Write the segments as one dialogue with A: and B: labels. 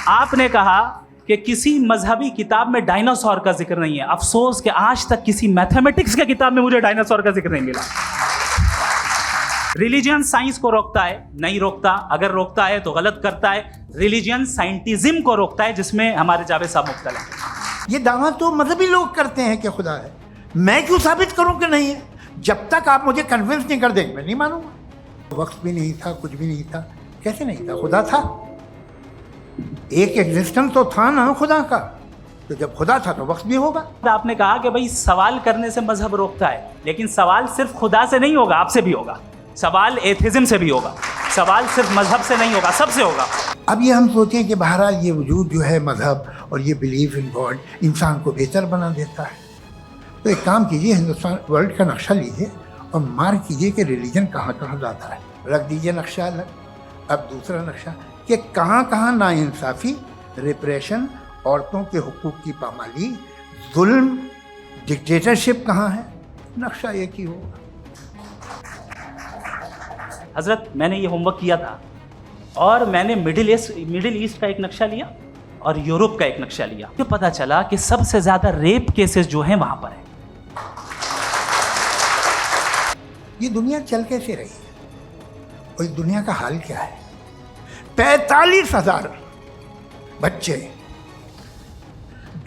A: आपने कहा कि किसी मजहबी किताब में डायनासोर का जिक्र नहीं है। अफसोस कि आज तक किसी मैथमेटिक्स के किताब में मुझे डायनासोर का जिक्र नहीं मिला। रिलीजियन साइंस को रोकता है? नहीं रोकता। अगर रोकता है तो गलत करता है। रिलीजियन साइंटिज्म को रोकता है, जिसमें हमारे जावेद साहब मुब्तला हैं।
B: ये दावा तो मजहबी लोग करते हैं कि खुदा है। मैं क्यों साबित करूं कि नहीं है? जब तक आप मुझे कन्विंस नहीं कर देंगे मैं नहीं मानूंगा। वक्त भी नहीं था, कुछ भी नहीं था। कैसे नहीं था? खुदा था। एक एग्जिस्टेंस तो था ना खुदा का। तो जब खुदा था तो वक्त भी होगा।
A: आपने कहा कि भाई सवाल करने से मजहब रोकता है, लेकिन सवाल सिर्फ खुदा से नहीं होगा, आपसे भी होगा। सवाल एथिज्म से भी होगा। सवाल सिर्फ मजहब से नहीं होगा, सबसे होगा।
B: अब ये हम सोचें कि बहरहाल ये वजूद जो है मजहब और ये बिलीफ इन गॉड इंसान को बेहतर बना देता है। तो एक काम कीजिए, हिंदुस्तान वर्ल्ड का नक्शा लीजिए और मार्क कीजिए कि रिलीजन कहाँ कहाँ जाता है। रख दीजिए नक्शा अलग। अब दूसरा नक्शा कि कहाँ कहाँ नाइंसाफ़ी, रिप्रेशन, औरतों के हुकूक की पामाली, जुल्म, डिक्टेटरशिप कहाँ है। नक्शा एक ही होगा।
A: हजरत, मैंने ये होमवर्क किया था और मैंने मिडिल ईस्ट का एक नक्शा लिया और यूरोप का एक नक्शा लिया। तो पता चला कि सबसे ज़्यादा रेप केसेस जो हैं वहाँ पर है।
B: ये दुनिया चल कैसे रही है और इस दुनिया का हाल क्या है? 45,000 बच्चे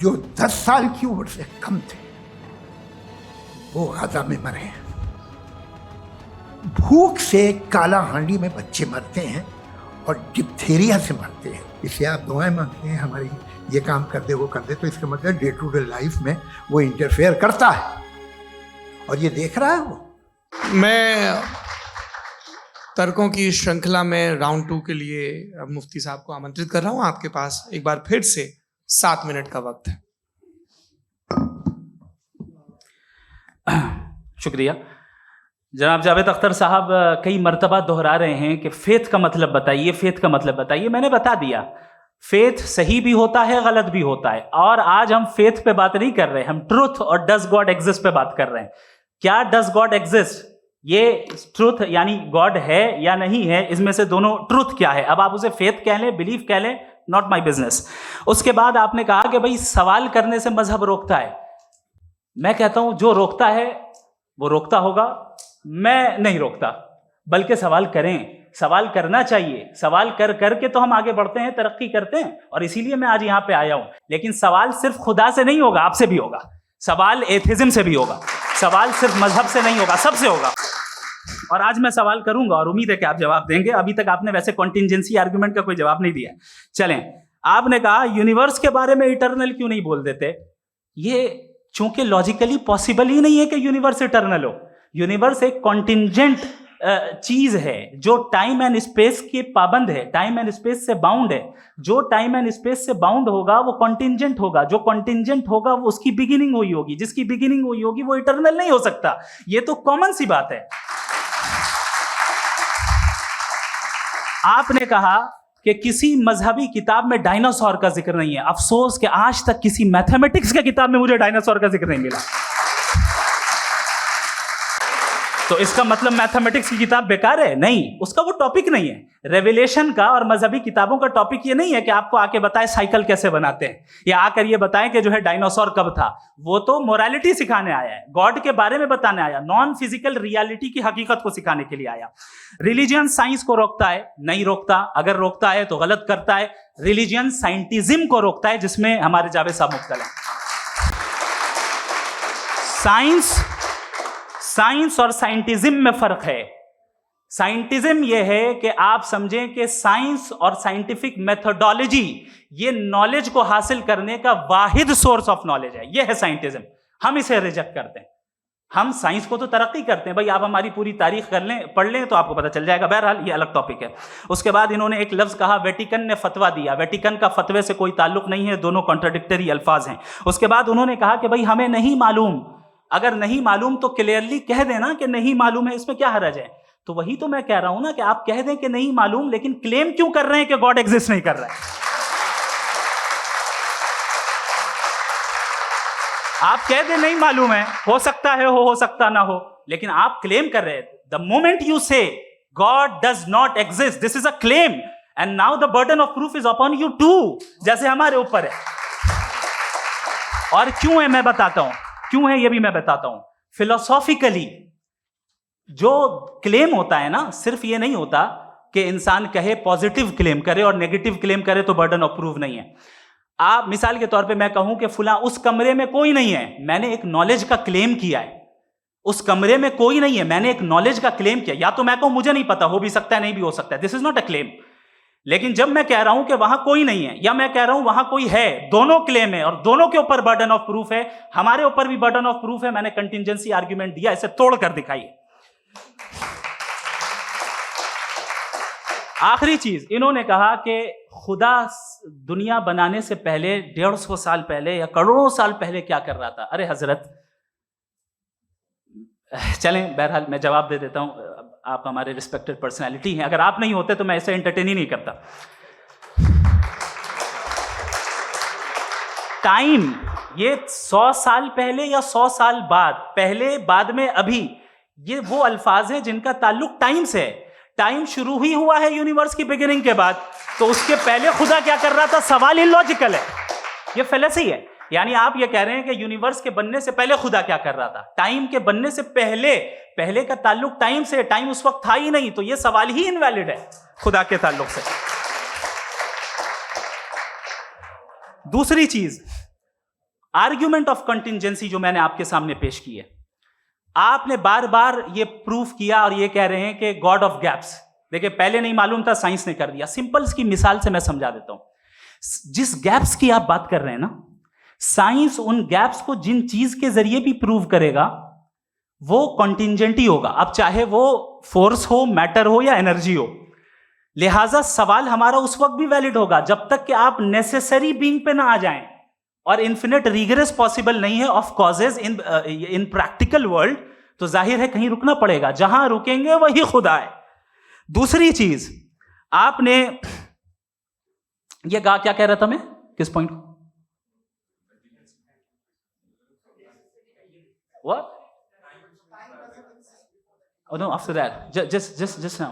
B: जो 10 साल की उम्र से कम थे वो गाजा में मरे हैं। भूख से काला हांडी में बच्चे मरते हैं और डिप्थीरिया से मरते हैं। इसलिए आप दुआएं मांगते हैं हमारी, ये काम कर दे वो कर दे, तो इसका मतलब डे टू डे लाइफ में वो इंटरफेयर करता है और ये देख रहा है वो।
C: मैं तर्कों की श्रृंखला में राउंड 2 के लिए मुफ्ती साहब को आमंत्रित कर रहा हूं। आपके पास एक बार फिर से 7 मिनट का वक्त है।
A: शुक्रिया। जनाब जावेद अख्तर साहब कई मर्तबा दोहरा रहे हैं कि फेथ का मतलब बताइए, फेथ का मतलब बताइए। मैंने बता दिया, फेथ सही भी होता है, गलत भी होता है। और आज हम फेथ पे बात नहीं कर रहे, हम ट्रुथ और डज गॉड एग्जिस्ट पे बात कर रहे हैं। क्या डज गॉड एग्जिस्ट, ये ट्रुथ यानी गॉड है या नहीं है, इसमें से दोनों ट्रुथ क्या है। अब आप उसे फेथ कह लें, बिलीफ कह लें, नॉट माई बिजनेस। उसके बाद आपने कहा कि भाई सवाल करने से मजहब रोकता है। मैं कहता हूं जो रोकता है वो रोकता होगा, मैं नहीं रोकता। बल्कि सवाल करें, सवाल करना चाहिए। सवाल कर करके तो हम आगे बढ़ते हैं, तरक्की करते हैं, और इसीलिए मैं आज यहां पे आया हूं। लेकिन सवाल सिर्फ खुदा से नहीं होगा, आपसे भी होगा। सवाल एथिज्म से भी होगा। सवाल सिर्फ मजहब से नहीं होगा, सबसे होगा। और आज मैं सवाल करूंगा और उम्मीद है कि आप जवाब देंगे। अभी तक आपने वैसे कॉन्टिंजेंसी आर्गुमेंट का कोई जवाब नहीं दिया। चलें, आपने कहा यूनिवर्स के बारे में इटर्नल क्यों नहीं बोल देते। ये चूंकि लॉजिकली पॉसिबल ही नहीं है कि यूनिवर्स इटर्नल हो। यूनिवर्स एक कॉन्टिंजेंट चीज है जो टाइम एंड स्पेस के पाबंद है, टाइम एंड स्पेस से बाउंड है। जो टाइम एंड स्पेस से बाउंड होगा वो कॉन्टिंजेंट होगा। जो कॉन्टिंजेंट होगा वो उसकी बिगिनिंग हुई होगी, जिसकी बिगिनिंग हुई होगी वो इटर्नल नहीं हो सकता। ये तो कॉमन सी बात है। आपने कहा कि किसी मजहबी किताब में डायनासोर का जिक्र नहीं है। अफसोस कि आज तक किसी मैथमेटिक्स के किताब में मुझे डायनासोर का जिक्र नहीं मिला। तो इसका मतलब मैथमेटिक्स की किताब बेकार है? नहीं, उसका वो टॉपिक नहीं है। रेवलेशन का और मजहबी किताबों का टॉपिक ये नहीं है कि आपको आके बताए साइकिल कैसे बनाते हैं, या आकर ये बताएं कि जो है डायनासोर कब था। वो तो मोरालिटी सिखाने आया है, गॉड के बारे में बताने आया, नॉन फिजिकल रियलिटी की हकीकत को सिखाने के लिए आया। रिलीजियन साइंस को रोकता है? नहीं रोकता। अगर रोकता है तो गलत करता है। रिलीजियन साइंटिज्म को रोकता है, जिसमें हमारे जावेद साहब मुब्तला हैं। साइंस और साइंटिज्म में फर्क है। साइंटिज्म यह है कि आप समझें कि साइंस और साइंटिफिक मेथोडोलॉजी ये नॉलेज को हासिल करने का वाहिद सोर्स ऑफ नॉलेज है। यह है साइंटिज्म। हम इसे रिजेक्ट करते हैं। हम साइंस को तो तरक्की करते हैं। भाई आप हमारी पूरी तारीख कर लें, पढ़ लें तो आपको पता चल जाएगा। बहरहाल ये अलग टॉपिक है। उसके बाद इन्होंने एक लफ्ज कहा, वेटिकन ने फतवा दिया। वेटिकन का फतवे से कोई ताल्लुक नहीं है, दोनों कॉन्ट्राडिक्टरी अल्फाज हैं। उसके बाद उन्होंने कहा कि भाई हमें नहीं मालूम। अगर नहीं मालूम तो क्लियरली कह देना कि नहीं मालूम है, इसमें क्या हर्ज है। तो वही तो मैं कह रहा हूं ना कि आप कह दें कि नहीं मालूम, लेकिन क्लेम क्यों कर रहे हैं कि गॉड एग्जिस्ट नहीं कर रहा है। आप कह दें नहीं मालूम है, हो सकता है हो सकता ना हो, लेकिन आप क्लेम कर रहे हैं। The moment you say God does not exist, this is a claim, and now the burden of proof is upon you to, जैसे हमारे ऊपर है। और क्यों है मैं बताता हूं, क्यों है ये भी मैं बताता हूं। फिलोसॉफिकली जो क्लेम होता है ना, सिर्फ ये नहीं होता कि इंसान कहे पॉजिटिव क्लेम करे और नेगेटिव क्लेम करे तो बर्डन ऑफ प्रूफ नहीं है। आप मिसाल के तौर पे मैं कहूं कि फुला उस कमरे में कोई नहीं है, मैंने एक नॉलेज का क्लेम किया है। उस कमरे में कोई नहीं है, मैंने एक नॉलेज का क्लेम किया। या तो मैं कहूं मुझे नहीं पता, हो भी सकता है नहीं भी हो सकता है, this is not a claim. लेकिन जब मैं कह रहा हूं कि वहां कोई नहीं है या मैं कह रहा हूं वहां कोई है, दोनों क्लेम है और दोनों के ऊपर बर्डन ऑफ प्रूफ है। हमारे ऊपर भी बर्डन ऑफ प्रूफ है, मैंने कंटिंजेंसी आर्ग्यूमेंट दिया, इसे तोड़कर दिखाइए। आखिरी चीज, इन्होंने कहा कि खुदा दुनिया बनाने से पहले 150 साल पहले या करोड़ों साल पहले क्या कर रहा था। अरे हजरत, चलें बहरहाल मैं जवाब दे देता हूं, आप हमारे रिस्पेक्टेड पर्सनैलिटी हैं, अगर आप नहीं होते तो मैं ऐसे एंटरटेन ही नहीं करता। टाइम, ये 100 साल पहले या 100 साल बाद, पहले बाद में अभी, ये वो अल्फाज हैं जिनका ताल्लुक टाइम से है। टाइम शुरू ही हुआ है यूनिवर्स की बिगिनिंग के बाद, तो उसके पहले खुदा क्या कर रहा था, सवाल इलॉजिकल है, ये फेलेसी है। यानी आप ये कह रहे हैं कि यूनिवर्स के बनने से पहले खुदा क्या कर रहा था, टाइम के बनने से पहले, पहले का ताल्लुक टाइम से, टाइम उस वक्त था ही नहीं, तो ये सवाल ही इनवैलिड है खुदा के ताल्लुक से। दूसरी चीज, आर्ग्यूमेंट ऑफ कंटिंजेंसी जो मैंने आपके सामने पेश की है, आपने बार बार ये प्रूफ किया और ये कह रहे हैं कि गॉड ऑफ गैप्स। देखिए पहले नहीं मालूम था, साइंस ने कर दिया। सिंपल्स की मिसाल से मैं समझा देता हूं। जिस गैप्स की आप बात कर रहे हैं ना, साइंस उन गैप्स को जिन चीज के जरिए भी प्रूव करेगा वो कॉन्टिंजेंट ही होगा, अब चाहे वो फोर्स हो, मैटर हो या एनर्जी हो। लिहाजा सवाल हमारा उस वक्त भी वैलिड होगा जब तक कि आप नेसेसरी बीइंग पे ना आ जाएं, और इन्फिनिट रिग्रेस पॉसिबल नहीं है of causes in practical world, तो जाहिर है कहीं रुकना पड़ेगा, जहां रुकेंगे वही खुदा है। दूसरी चीज, आपने ये कहा, क्या कह रहा था मैं, किस पॉइंट को? What? Oh no, after that, just now.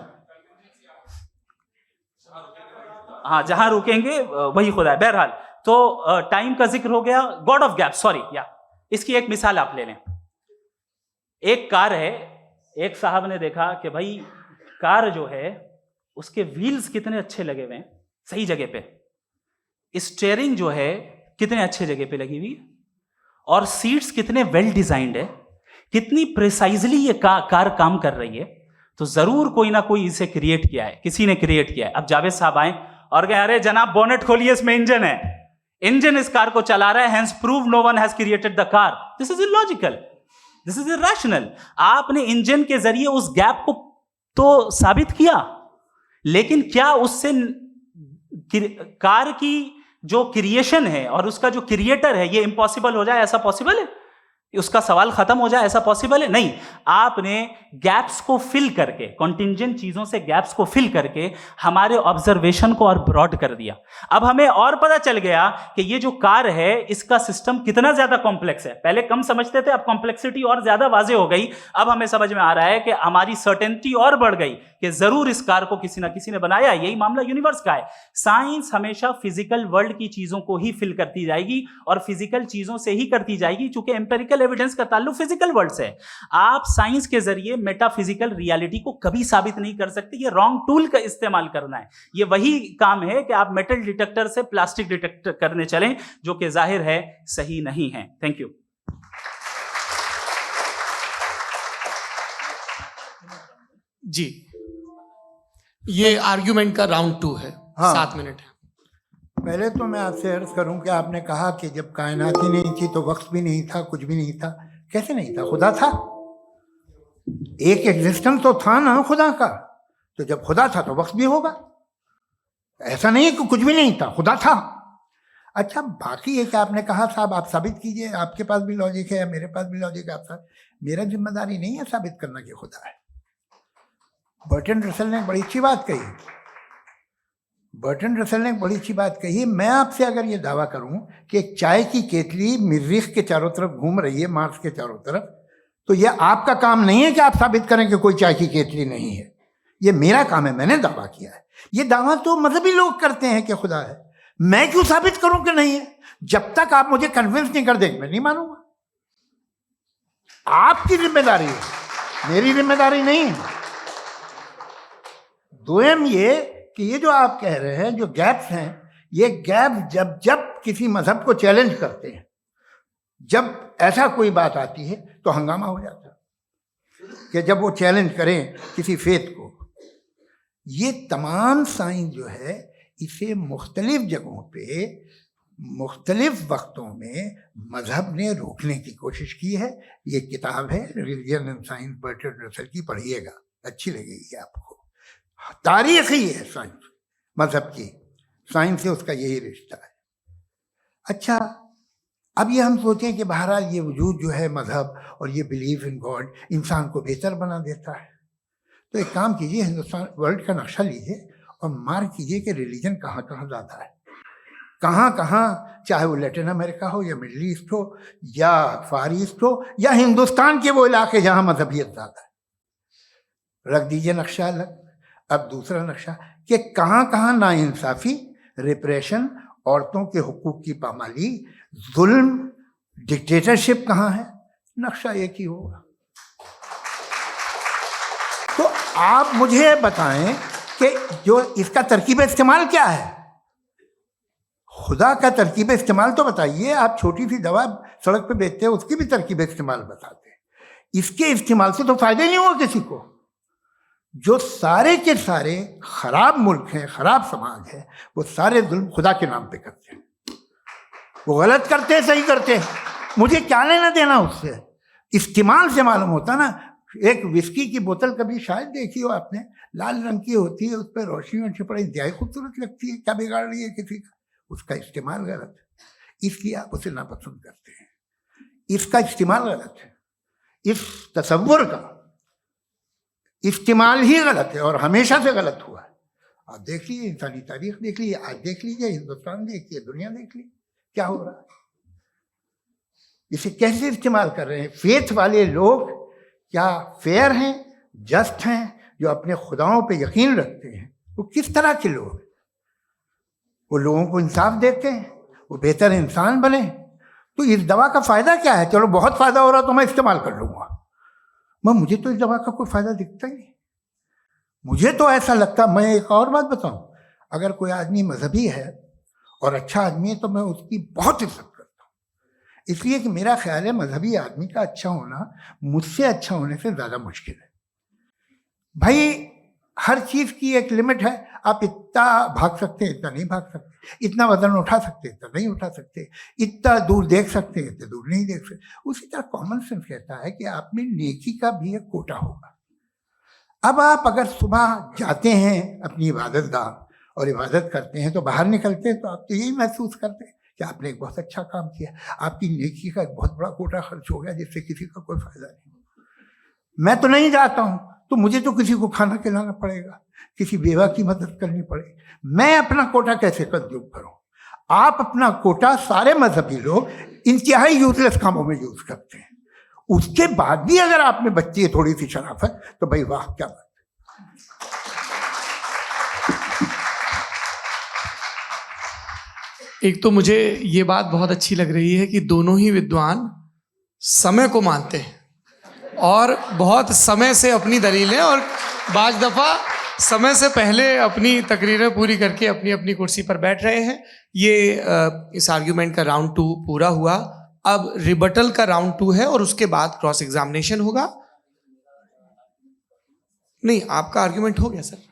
A: हाँ, जहां रुकेंगे वही खुदा है। बहरहाल, तो टाइम का जिक्र हो गया, गॉड ऑफ गैप, सॉरी, या इसकी एक मिसाल आप ले लें। एक कार है, एक साहब ने देखा कि भाई कार जो है उसके व्हील्स कितने अच्छे लगे हुए हैं, सही जगह पे, स्टीयरिंग जो है कितने अच्छे जगह पे लगी हुई, और सीट्स कितने वेल डिजाइंड है, कितनी प्रिसाइजली ये कार काम कर रही है, तो जरूर कोई ना कोई इसे क्रिएट किया है, किसी ने क्रिएट किया है। अब जावेद साहब आए और कहे अरे जनाब बोनेट खोलिए, इसमें इंजन है, इंजन इस कार को चला रहा है, hence prove no one has created the car. This is illogical, this is irrational. आपने इंजन के जरिए उस गैप को तो साबित किया, लेकिन क्या उससे कार की जो क्रिएशन है और उसका जो क्रिएटर है ये इम्पॉसिबल हो जाए, ऐसा पॉसिबल है? उसका सवाल खत्म हो जाए, ऐसा पॉसिबल है? नहीं। आपने गैप्स को फिल करके, कॉन्टिंजेंट चीजों से गैप्स को फिल करके हमारे ऑब्जर्वेशन को और ब्रॉड कर दिया। अब हमें और पता चल गया कि ये जो कार है इसका सिस्टम कितना ज्यादा कॉम्प्लेक्स है। पहले कम समझते थे, अब कॉम्प्लेक्सिटी और ज्यादा वाजे हो गई। अब हमें समझ में आ रहा है कि हमारी सर्टेनिटी और बढ़ गई कि जरूर इस कार को किसी ना किसी ने बनाया। यही मामला यूनिवर्स का है। साइंस हमेशा फिजिकल वर्ल्ड की चीजों को ही फिल करती जाएगी और फिजिकल चीजों से ही करती जाएगी, चूंकि एम्पेरिकल एविडेंस का ताल्लुक फिजिकल वर्ल्ड से है। आप साइंस के जरिए मेटाफिजिकल रियलिटी को कभी साबित नहीं कर सकते। ये रॉन्ग टूल का इस्तेमाल करना है। ये वही काम है कि आप मेटल डिटेक्टर से प्लास्टिक डिटेक्टर करने चलें, जो कि जाहिर है सही नहीं है। Thank you.
C: जी, ये आर्ग्यूमेंट का राउंड 2 है।
B: हाँ।
C: 7 मिनट है।
B: पहले तो मैं आपसे अर्ज करूं कि आपने कहा कि जब कायनात ही नहीं थी तो वक्त भी नहीं था, कुछ भी नहीं था। कैसे नहीं था? खुदा था, एक एग्जिस्टेंस तो था ना खुदा का। तो जब खुदा था तो वक्त भी होगा। ऐसा नहीं है कि कुछ भी नहीं था, खुदा था। अच्छा, बाकी ये कि आपने कहा साहब आप साबित कीजिए, आपके पास भी लॉजिक है या मेरे पास भी लॉजिक है। आप मेरा जिम्मेदारी नहीं है साबित करना कि खुदा है। बर्टन रसल ने बड़ी अच्छी बात कही। बर्टन रसल ने बड़ी अच्छी बात कही। मैं आपसे अगर ये दावा करूं कि एक चाय की केतली मरीख के चारों तरफ घूम रही है, मार्स के चारों तरफ, तो ये आपका काम नहीं है कि आप साबित करें कि कोई चाय की केतली नहीं है। ये मेरा काम है, मैंने दावा किया है। ये दावा तो मजहबी लोग करते हैं कि खुदा है, मैं क्यों साबित करूं कि नहीं है? जब तक आप मुझे कन्विंस नहीं कर देंगे मैं नहीं मानूंगा। आपकी जिम्मेदारी है, मेरी जिम्मेदारी नहीं है। दोयम ये कि ये जो आप कह रहे हैं, जो गैप्स हैं, ये गैप जब जब किसी मजहब को चैलेंज करते हैं, जब ऐसा कोई बात आती है तो हंगामा हो जाता है कि जब वो चैलेंज करें किसी फेथ को। ये तमाम साइंस जो है इसे मुख्तलिफ जगहों पे मुख्तलिफ वक्तों में मजहब ने रोकने की कोशिश की है। ये किताब है religion and science Bertrand Russell की, पढ़िएगा, अच्छी लगेगी आपको। तारीख ही है साइंस, मजहब की साइंस से उसका यही रिश्ता है। अच्छा, अब ये हम सोचें कि बहरहाल ये वजूद जो है मजहब और ये बिलीव इन गॉड इंसान को बेहतर बना देता है, तो एक काम कीजिए, हिंदुस्तान वर्ल्ड का नक्शा लीजिए और मार्क कीजिए कि रिलीजन कहाँ कहाँ ज़्यादा है, कहाँ कहाँ, चाहे वो लैटिन अमेरिका हो या मिडल ईस्ट हो या फार ईस्ट हो या हिंदुस्तान के वो इलाके जहाँ मजहबियत ज़्यादा है। रख दीजिए नक्शा अलग। अब दूसरा नक्शा कि कहाँ कहाँ नाइंसाफ़ी, रिप्रेशन, औरतों के हुकूक की पामाली, जुल्म, डिक्टेटरशिप कहाँ है, नक्शा एक ही होगा। तो आप मुझे बताएं कि जो इसका तरकीब इस्तेमाल क्या है, खुदा का तरकीब इस्तेमाल तो बताइए। आप छोटी सी दवा सड़क पे बेचते हैं, उसकी भी तरकीब इस्तेमाल बताते हैं। इसके इस्तेमाल से तो फायदा नहीं हुआ किसी को। जो सारे के सारे खराब मुल्क हैं, खराब समाज है, वो सारे जुल्म खुदा के नाम पे करते हैं। वो गलत करते हैं, सही करते हैं, मुझे क्या लेना देना उससे। इस्तेमाल से मालूम होता ना। एक विस्की की बोतल कभी शायद देखी हो आपने, लाल रंग की होती है, उस पर रोशनी और छिपड़ा इंतहाई खूबसूरत लगती है, क्या बिगाड़ रही है किसी का? उसका इस्तेमाल गलत है, इसलिए आप उसे नापसंद करते हैं। इसका इस्तेमाल गलत है, इस तसव्वुर का इस्तेमाल ही गलत है और हमेशा से गलत हुआ है। आप देख लीजिए, इंसानी तारीख देख लीजिए, आज देख लीजिए, हिंदुस्तान देखिए, दुनिया देख लीजिए, क्या हो रहा है। इसे कैसे इस्तेमाल कर रहे हैं फेथ वाले लोग? क्या फेयर हैं, जस्ट हैं, जो अपने खुदाओं पे यकीन रखते हैं? वो किस तरह के लोग? वो लोगों को इंसाफ देते हैं, वो बेहतर इंसान बने। तो इस दवा का फ़ायदा क्या है? चलो बहुत फ़ायदा हो रहा तो मैं इस्तेमाल कर लूँगा, मुझे तो इस दवा का कोई फ़ायदा दिखता ही नहीं। मुझे तो ऐसा लगता, मैं एक और बात बताऊं, अगर कोई आदमी मजहबी है और अच्छा आदमी है तो मैं उसकी बहुत इज्जत करता हूँ, इसलिए कि मेरा ख्याल है मजहबी आदमी का अच्छा होना मुझसे अच्छा होने से ज़्यादा मुश्किल है। भाई हर चीज़ की एक लिमिट है। आप इतना भाग सकते हैं, इतना नहीं भाग सकते, इतना वजन उठा सकते हैं, इतना नहीं उठा सकते, इतना दूर देख सकते हैं, इतना दूर नहीं देख सकते। उसी तरह कॉमन सेंस कहता है कि आप में नेकी का भी एक कोटा होगा। अब आप अगर सुबह जाते हैं अपनी इबादत गाह और इबादत करते हैं, तो बाहर निकलते हैं तो आप तो यही महसूस करते हैं कि आपने एक बहुत अच्छा काम किया, आपकी नेकी का एक बहुत बड़ा कोटा खर्च हो गया जिससे किसी का कोई फायदा नहीं। मैं तो नहीं जाता हूँ तो मुझे तो किसी को खाना खिलाना पड़ेगा, किसी बेवा की मदद करनी पड़ेगी। मैं अपना कोटा कैसे कंज्यूम करूँ? आप अपना कोटा, सारे मजहबी लोग इंतहाई यूजलेस कामों में यूज करते हैं। उसके बाद भी अगर आप में बच्ची है थोड़ी सी शराफत, तो भाई वाह क्या बात।
C: एक तो मुझे ये बात बहुत अच्छी लग रही है कि दोनों ही विद्वान समय को मानते हैं और बहुत समय से अपनी दलीलें और बाज़ दफ़ा समय से पहले अपनी तकरीरें पूरी करके अपनी अपनी कुर्सी पर बैठ रहे हैं। ये इस आर्ग्यूमेंट का राउंड 2 पूरा हुआ। अब रिबटल का राउंड 2 है और उसके बाद क्रॉस एग्जामिनेशन होगा। नहीं, आपका आर्ग्यूमेंट हो गया सर।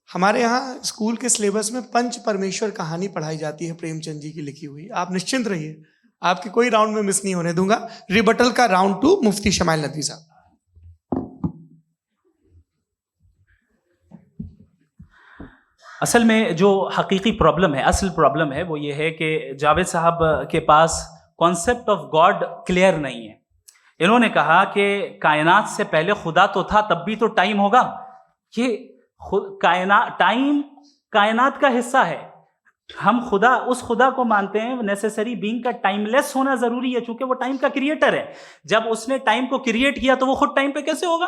C: हमारे यहाँ स्कूल के सिलेबस में पंच परमेश्वर कहानी पढ़ाई जाती है, प्रेमचंद जी की लिखी हुई। आप निश्चिंत रहिए, आपके कोई राउंड में मिस नहीं होने दूंगा। रिबटल का राउंड 2 मुफ्ती शमाइल नदवी साहब।
A: असल में जो हकीकी प्रॉब्लम है, असल प्रॉब्लम है, वो ये है कि जावेद साहब के पास कॉन्सेप्ट ऑफ गॉड क्लियर नहीं है। इन्होंने कहा कि कायनात से पहले खुदा तो था, तब भी तो टाइम होगा। ये टाइम कायनात का हिस्सा है। हम खुदा, उस खुदा को मानते हैं, नेसेसरी बीइंग का टाइमलेस होना जरूरी है, चूंकि वो टाइम का क्रिएटर है। जब उसने टाइम को क्रिएट किया तो वो खुद टाइम पे कैसे होगा?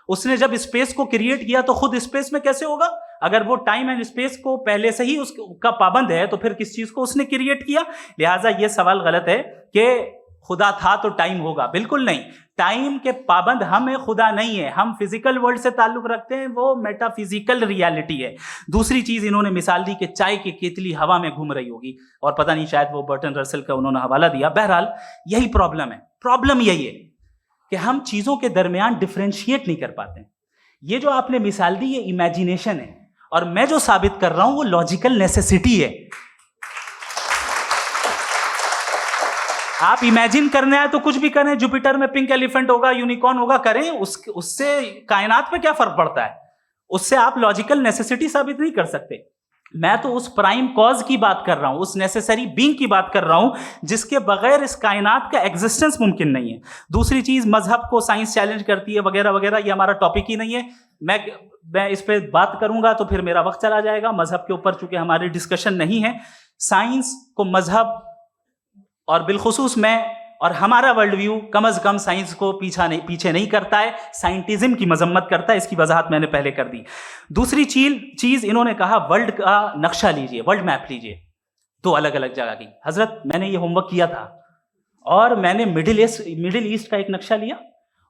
A: उसने जब स्पेस को क्रिएट किया तो खुद स्पेस में कैसे होगा? अगर वो टाइम एंड स्पेस को पहले से ही उसका पाबंद है तो फिर किस चीज को उसने क्रिएट किया? लिहाजा ये सवाल गलत है कि खुदा था तो टाइम होगा। बिल्कुल नहीं, टाइम के पाबंद हम है, खुदा नहीं है। हम फिजिकल वर्ल्ड से ताल्लुक रखते हैं, वो मेटाफिजिकल रियलिटी है। दूसरी चीज इन्होंने मिसाल दी कि चाय की केतली हवा में घूम रही होगी, और पता नहीं शायद वो बर्टन रसल का उन्होंने हवाला दिया। बहरहाल यही प्रॉब्लम है। प्रॉब्लम यही है कि हम चीजों के दरमियान डिफरेंशिएट नहीं कर पाते। ये जो आपने मिसाल दी ये इमेजिनेशन है, और मैं जो साबित कर रहा हूं वो लॉजिकल नेसेसिटी है। आप इमेजिन करने आए तो कुछ भी करें, जुपिटर में पिंक एलिफेंट होगा, यूनिकॉर्न होगा, करें, उससे कायनात पे क्या फर्क पड़ता है? उससे आप लॉजिकल नेसेसिटी साबित नहीं कर सकते। मैं तो उस प्राइम कॉज की बात कर रहा हूं, उस नेसेसरी बीइंग की बात कर रहा हूं जिसके बगैर इस कायनात का एग्जिस्टेंस मुमकिन नहीं है। दूसरी चीज, मजहब को साइंस चैलेंज करती है वगैरह वगैरह, ये हमारा टॉपिक ही नहीं है। मैं इस पे बात करूंगा तो फिर मेरा वक्त चला जाएगा। मजहब के ऊपर चूंकि हमारी डिस्कशन नहीं है, साइंस को मजहब और बिलखुसूस मैं और हमारा वर्ल्ड व्यू कम अज कम साइंस को पीछे नहीं करता है, साइंटिज्म की मजम्मत करता है। इसकी वजाहत मैंने पहले कर दी। दूसरी चीज इन्होंने कहा वर्ल्ड का नक्शा लीजिए, वर्ल्ड मैप लीजिए, दो अलग अलग जगह की। हजरत मैंने ये होमवर्क किया था, और मैंने मिडिल ईस्ट का एक नक्शा लिया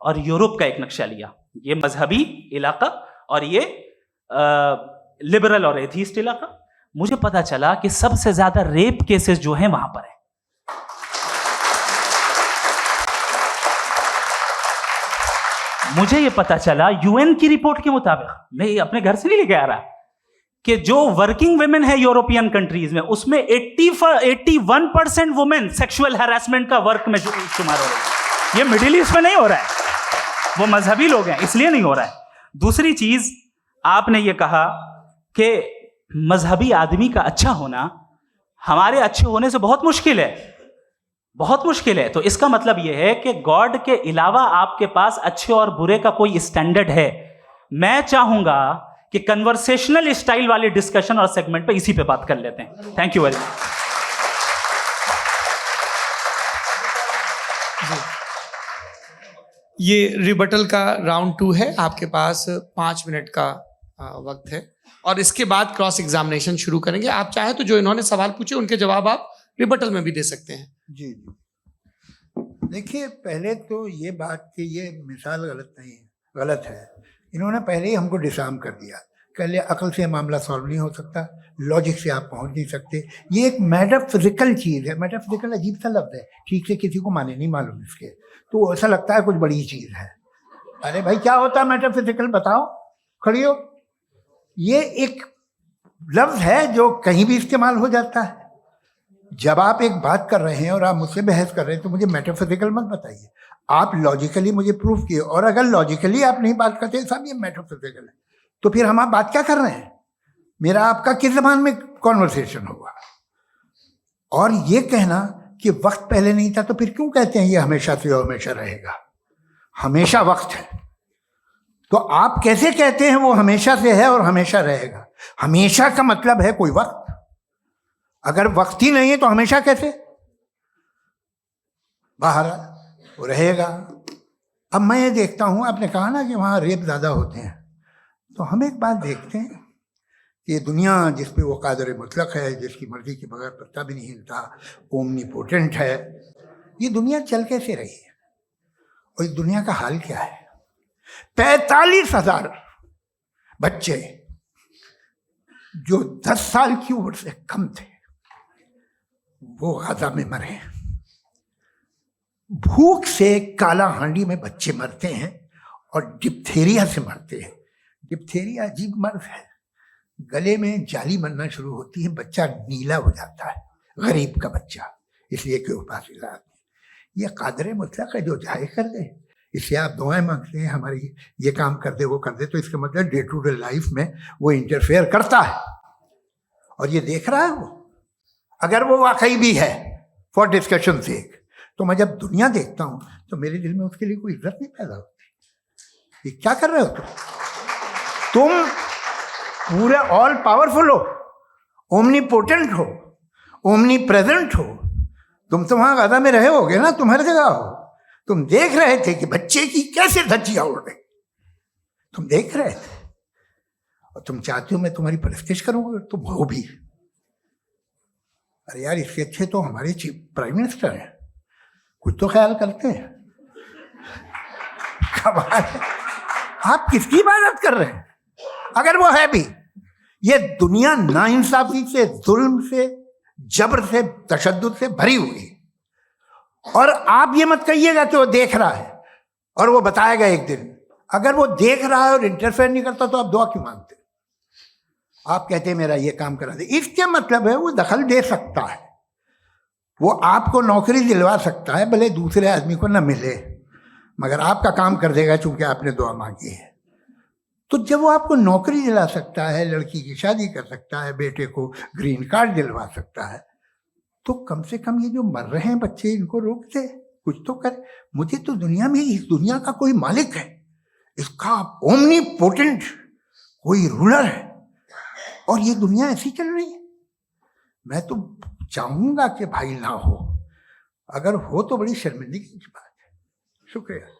A: और यूरोप का एक नक्शा लिया। ये मजहबी इलाका और ये लिबरल और एथीस्ट इलाका। मुझे पता चला कि सबसे ज्यादा रेप केसेस जो हैं वहां पर है। मुझे ये पता चला यूएन की रिपोर्ट के मुताबिक, मैं ये अपने घर से नहीं लेके आ रहा, कि जो वर्किंग वुमेन है यूरोपियन कंट्रीज में, उसमें 81% वुमेन सेक्सुअल हैरेसमेंट का वर्क में शुमार हो रही है। ये मिडिल ईस्ट में नहीं हो रहा है, वो मजहबी लोग हैं इसलिए नहीं हो रहा है। दूसरी चीज, आपने ये कहा कि मजहबी आदमी का अच्छा होना हमारे अच्छे होने से बहुत मुश्किल है, बहुत मुश्किल है। तो इसका मतलब यह है कि गॉड के अलावा आपके पास अच्छे और बुरे का कोई स्टैंडर्ड है। मैं चाहूंगा कि कन्वर्सेशनल स्टाइल वाले डिस्कशन और सेगमेंट पे इसी पे बात कर लेते हैं। Thank you very much.
C: ये रिबटल का राउंड 2 है। आपके पास 5 मिनट का वक्त है, और इसके बाद क्रॉस एग्जामिनेशन शुरू करेंगे। आप चाहें तो जो इन्होंने सवाल पूछे उनके जवाब आप रिबटल में भी दे सकते हैं।
B: जी जी, देखिए, पहले तो ये बात कि ये मिसाल गलत नहीं है, गलत है। इन्होंने पहले ही हमको डिसार्म कर दिया। कह लिया अकल से मामला सॉल्व नहीं हो सकता, लॉजिक से आप पहुंच नहीं सकते। ये एक मेटाफिजिकल चीज़ है। मेटाफिजिकल अजीब सा लफ्ज़ है, ठीक से किसी को माने नहीं मालूम इसके, तो ऐसा लगता है कुछ बड़ी चीज़ है। अरे भाई, क्या होता है मेटाफिजिकल, बताओ, खड़ी हो। ये एक लफ्ज़ है जो कहीं भी इस्तेमाल हो जाता है। जब आप एक बात कर रहे हैं और आप मुझसे बहस कर रहे हैं तो मुझे मेटाफिजिकल मत बताइए, आप लॉजिकली मुझे प्रूफ किए। और अगर लॉजिकली आप नहीं बात करते साहब ये मेटाफिजिकल है, तो फिर हम आप बात क्या कर रहे हैं? मेरा आपका किस ज़बान में कॉन्वर्सेशन होगा? और ये कहना कि वक्त पहले नहीं था, तो फिर क्यों कहते हैं ये हमेशा से और हमेशा रहेगा? हमेशा वक्त है, तो आप कैसे कहते हैं वो हमेशा से है और हमेशा रहेगा? हमेशा का मतलब है कोई वक्त, अगर वक्त ही नहीं है तो हमेशा कैसे? बाहर वो रहेगा। अब मैं ये देखता हूँ, आपने कहा ना कि वहाँ रेप ज़्यादा होते हैं, तो हम एक बात देखते हैं कि ये दुनिया जिस पे वो कादर मुतलक है, जिसकी मर्जी के बगैर पत्ता भी नहीं हिलता, ओमनीपोटेंट है, ये दुनिया चल कैसे रही है? और इस दुनिया का हाल क्या है? 45,000 बच्चे जो 10 साल की उम्र से कम थे वो गाजा में मरे। भूख से काला हांडी में बच्चे मरते हैं और डिप्थेरिया से मरते हैं। डिप्थेरिया अजीब मर्ज है, गले में जाली बनना शुरू होती है, बच्चा नीला हो जाता है, गरीब का बच्चा, इसलिए कि पास इलाज नहीं। ये कादर मुतलक है जो चाहे कर दे, इसलिए आप दुआएं मांगते हैं हमारी, ये काम कर दे वो कर दे, तो इसका मतलब डे टू डे लाइफ में वो इंटरफेयर करता है और ये देख रहा है वो। अगर वो वाकई भी है फॉर डिस्कशन सेक, तो मैं जब दुनिया देखता हूँ तो मेरे दिल में उसके लिए कोई इज्जत नहीं पैदा होती। ये क्या कर रहे हो तुम पूरे ऑल पावरफुल हो, ओमनीपोटेंट हो, ओमनी प्रेजेंट हो। तुम तो वहाँ गाजा में रहे होगे ना, तुम हर जगह हो। तुम देख रहे थे कि बच्चे की कैसे धज्जियाँ उड़ रही, तुम देख रहे थे और तुम चाहते हो मैं तुम्हारी परस्तिश करूंगा, तुम हो भी। अरे यार, इससे अच्छे तो हमारे चीफ प्राइम मिनिस्टर हैं, कुछ तो ख्याल करते हैं। कमाल है, आप किसकी इबादत कर रहे हैं? अगर वो है भी, ये दुनिया नाइंसाफी से, जुल्म से, जबर से, तशद्दुद से भरी हुई है। और आप ये मत कहिएगा कि वो देख रहा है और वो बताएगा एक दिन। अगर वो देख रहा है और इंटरफेयर नहीं करता तो आप दुआ क्यों मांगते? आप कहते हैं मेरा ये काम करा दे, इसके मतलब है वो दखल दे सकता है, वो आपको नौकरी दिलवा सकता है, भले दूसरे आदमी को न मिले, मगर आपका काम कर देगा चूंकि आपने दुआ मांगी है। तो जब वो आपको नौकरी दिला सकता है, लड़की की शादी कर सकता है, बेटे को ग्रीन कार्ड दिलवा सकता है, तो कम से कम ये जो मर रहे हैं बच्चे, इनको रोक दे, कुछ तो करे। मुझे तो दुनिया में, इस दुनिया का कोई मालिक है, इसका ओमनीपोटेंट कोई रूलर है, और ये दुनिया ऐसी चल रही है। मैं तो चाहूंगा कि भाई ना हो, अगर हो तो बड़ी शर्मिंदगी की बात है। शुक्रिया।